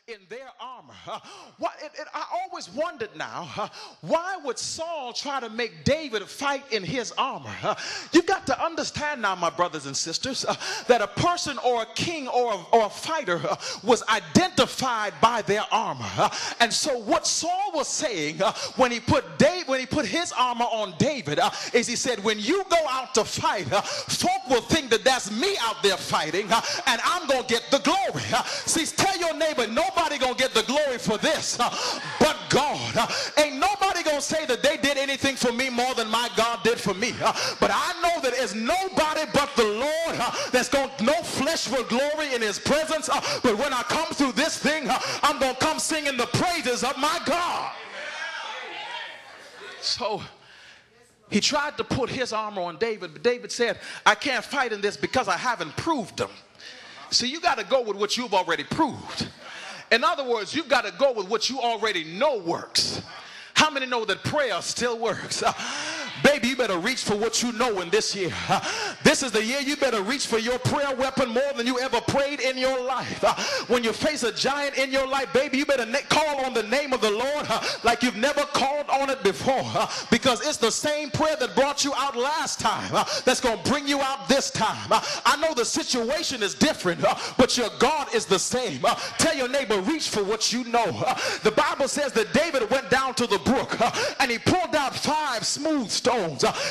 in their armor. I always wondered now, why would Saul try to make David fight in his armor? You got to understand now, my brothers and sisters, that a person or a king or a fighter was identified by their armor. And so what Saul was saying when he put his armor on David is he said, when you go out to fight, folk will think that that's me out there fighting, and I'm going to get the glory. See, tell your neighbor, nobody going to get the glory for this but God. Ain't nobody going to say that they did anything for me more than my God did for me. But I know that there's nobody but the Lord that's going to, no flesh will glory in his presence. But when I come through this thing, I'm going to come singing the praises of my God. So he tried to put his armor on David, but David said, I can't fight in this because I haven't proved them. So you got to go with what you've already proved. In other words, you've got to go with what you already know works. How many know that prayer still works? Baby, you better reach for what you know in this year. This is the year you better reach for your prayer weapon more than you ever prayed in your life. When you face a giant in your life, baby, you better call on the name of the Lord like you've never called on it before, because it's the same prayer that brought you out last time that's going to bring you out this time. I know the situation is different, but your God is the same. Tell your neighbor, reach for what you know. The Bible says that David went down to the brook and he pulled out 5 smooth stones.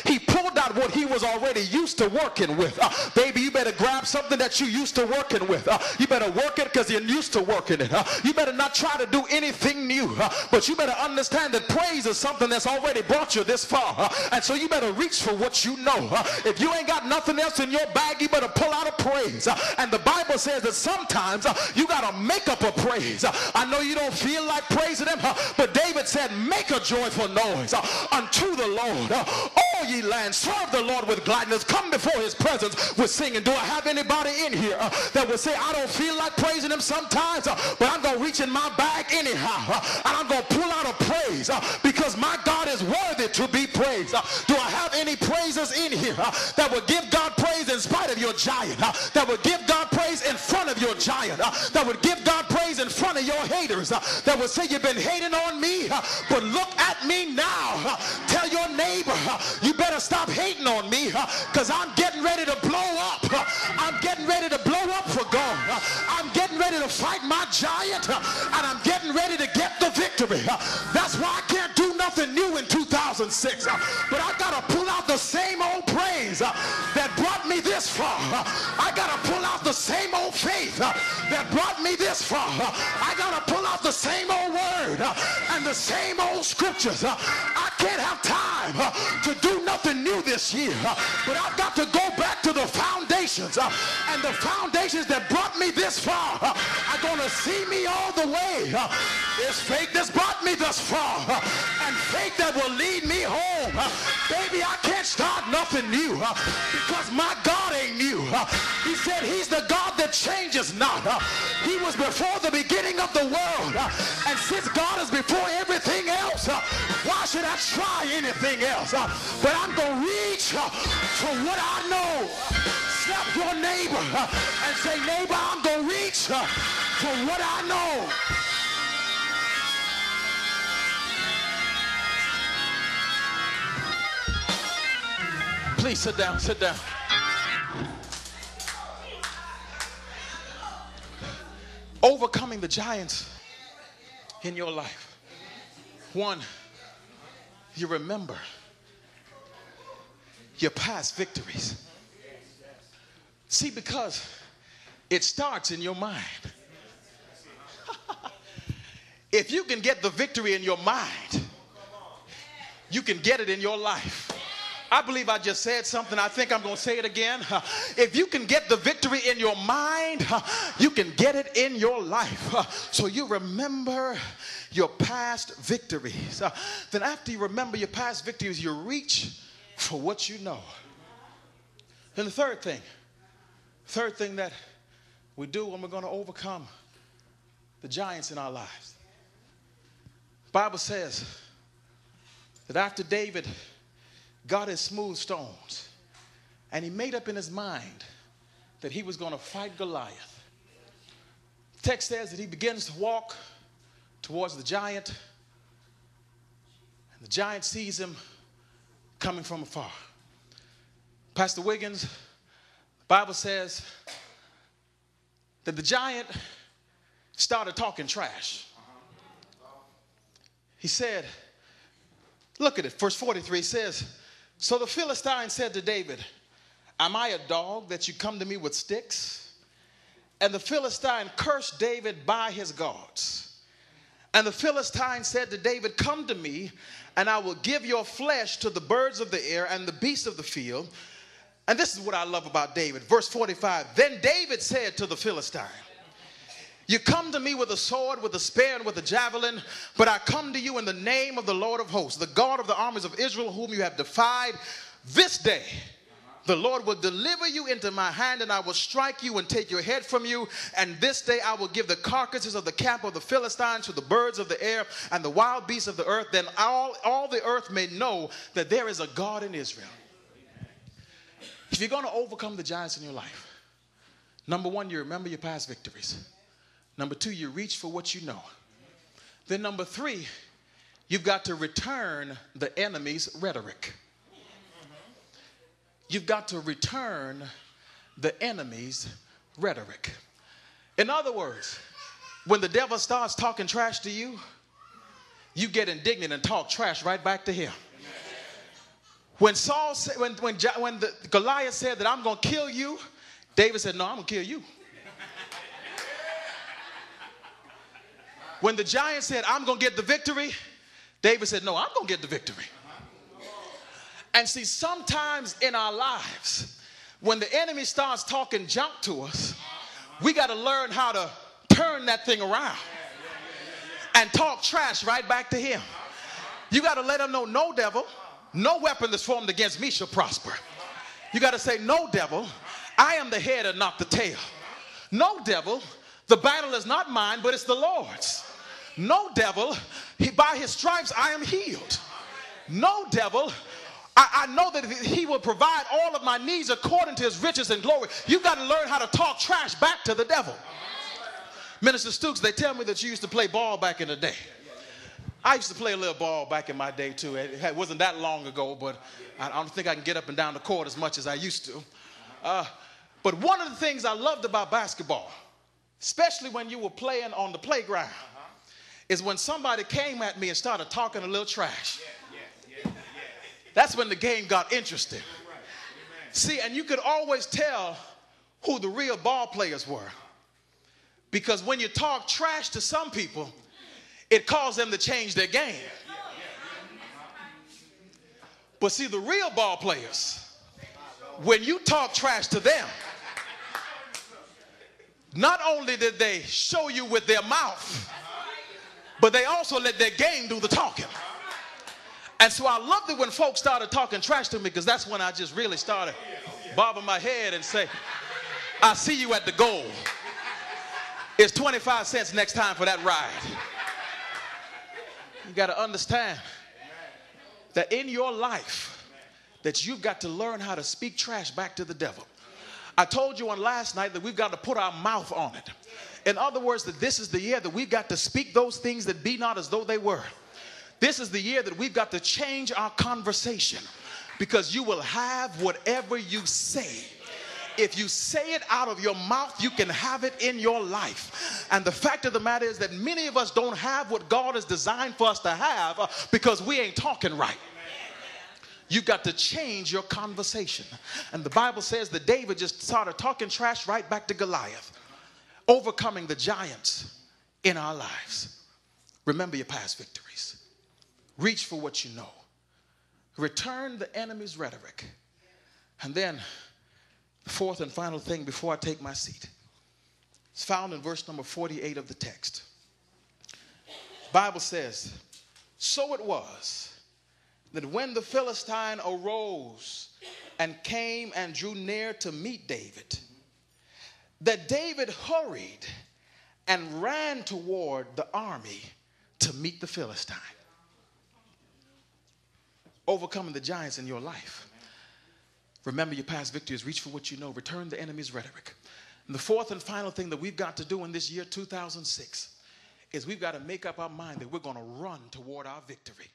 He pulled out what he was already used to working with. Baby, you better grab something that you used to working with. You better work it because you're used to working it. You better not try to do anything new, but you better understand that praise is something that's already brought you this far. And so you better reach for what you know. If you ain't got nothing else in your bag, you better pull out a praise. And the Bible says that sometimes you got to make up a praise. I know you don't feel like praising him, but David said, make a joyful noise unto the Lord. All ye lands, serve the Lord with gladness. Come before his presence with singing. Do I have anybody in here that would say, I don't feel like praising him sometimes, but I'm going to reach in my bag anyhow, and I'm going to pull out a praise because my God is worthy to be praised. Do I have any praisers in here that would give God praise in spite of your giant, that would give God praise in front of your giant, that would give God praise in front of your haters, that would say, you've been hating on me, but look at me now. Tell your neighbor, you better stop hating on me because I'm getting ready to blow up. I'm getting ready to blow up for God. I'm getting ready to fight my giant, and I'm getting ready to get the victory. That's why I can't do nothing new in 2006, but I got to pull out the same old praise that brought me this far. I got to pull out the same old faith that brought me this far. I got to pull out the same old word and the same old scriptures. I can't have time to do nothing new this year, but I've got to go back to the foundations, and the foundations that brought me this far are going to see me all the way. It's faith that's brought me thus far, and faith that will lead me home. Baby, I can't start nothing new because my God ain't new. He said he's the God that changes not. He was before the beginning of the world, and since God is before everything else, why should I try anything else? But I'm going to reach for what I know. Slap your neighbor and say, neighbor, I'm going to reach for what I know. Please sit down, sit down. Overcoming the giants in your life. One, you remember your past victories. See, because it starts in your mind. If you can get the victory in your mind, you can get it in your life. I believe I just said something. I think I'm going to say it again. If you can get the victory in your mind, you can get it in your life. So you remember your past victories. Then after you remember your past victories, you reach for what you know. Then the third thing that we do when we're going to overcome the giants in our lives. The Bible says that after David got his smooth stones and he made up in his mind that he was going to fight Goliath, text says that he begins to walk towards the giant, and the giant sees him coming from afar. Pastor Wiggins, the Bible says that the giant started talking trash. He said, look at it, verse 43 says, so the Philistine said to David, am I a dog that you come to me with sticks? And the Philistine cursed David by his gods. And the Philistine said to David, come to me, and I will give your flesh to the birds of the air and the beasts of the field. And this is what I love about David. Verse 45, then David said to the Philistine, you come to me with a sword, with a spear, and with a javelin, but I come to you in the name of the Lord of hosts, the God of the armies of Israel, whom you have defied. This day the Lord will deliver you into my hand, and I will strike you and take your head from you. And this day I will give the carcasses of the camp of the Philistines to the birds of the air and the wild beasts of the earth. Then all the earth may know that there is a God in Israel. If you're going to overcome the giants in your life, number one, you remember your past victories. Number two, you reach for what you know. Then number three, you've got to return the enemy's rhetoric. You've got to return the enemy's rhetoric. In other words, when the devil starts talking trash to you, you get indignant and talk trash right back to him. When Goliath said that I'm going to kill you, David said, no, I'm going to kill you. When the giant said, I'm going to get the victory, David said, no, I'm going to get the victory. And see, sometimes in our lives, when the enemy starts talking junk to us, we got to learn how to turn that thing around and talk trash right back to him. You got to let him know, no, devil, no weapon that's formed against me shall prosper. You got to say, no, devil, I am the head and not the tail. No, devil, the battle is not mine, but it's the Lord's. No, devil, by his stripes I am healed. No, devil, I know that he will provide all of my needs according to his riches and glory. You got to learn how to talk trash back to the devil. Minister Stooks, they tell me that you used to play ball back in the day. I used to play a little ball back in my day too. It wasn't that long ago, but I don't think I can get up and down the court as much as I used to. But one of the things I loved about basketball, especially when you were playing on the playground, is when somebody came at me and started talking a little trash. That's when the game got interesting. See, and you could always tell who the real ball players were. Because when you talk trash to some people, it caused them to change their game. But see, the real ball players, when you talk trash to them, not only did they show you with their mouth, but they also let their game do the talking. And so I loved it when folks started talking trash to me, because that's when I just really started bobbing my head and say, I see you at the goal. It's 25 cents next time for that ride. You got to understand that in your life that you've got to learn how to speak trash back to the devil. I told you on last night that we've got to put our mouth on it. In other words, that this is the year that we've got to speak those things that be not as though they were. This is the year that we've got to change our conversation, because you will have whatever you say. If you say it out of your mouth, you can have it in your life. And the fact of the matter is that many of us don't have what God has designed for us to have because we ain't talking right. You've got to change your conversation. And the Bible says that David just started talking trash right back to Goliath, overcoming the giants in our lives. Remember your past victories. Reach for what you know. Return the enemy's rhetoric. And then the fourth and final thing before I take my seat, it's found in verse number 48 of the text. The Bible says, so it was that when the Philistine arose and came and drew near to meet David, that David hurried and ran toward the army to meet the Philistine. Overcoming the giants in your life. Remember your past victories. Reach for what you know. Return the enemy's rhetoric. And the fourth and final thing that we've got to do in this year 2006 is we've got to make up our mind that we're going to run toward our victory.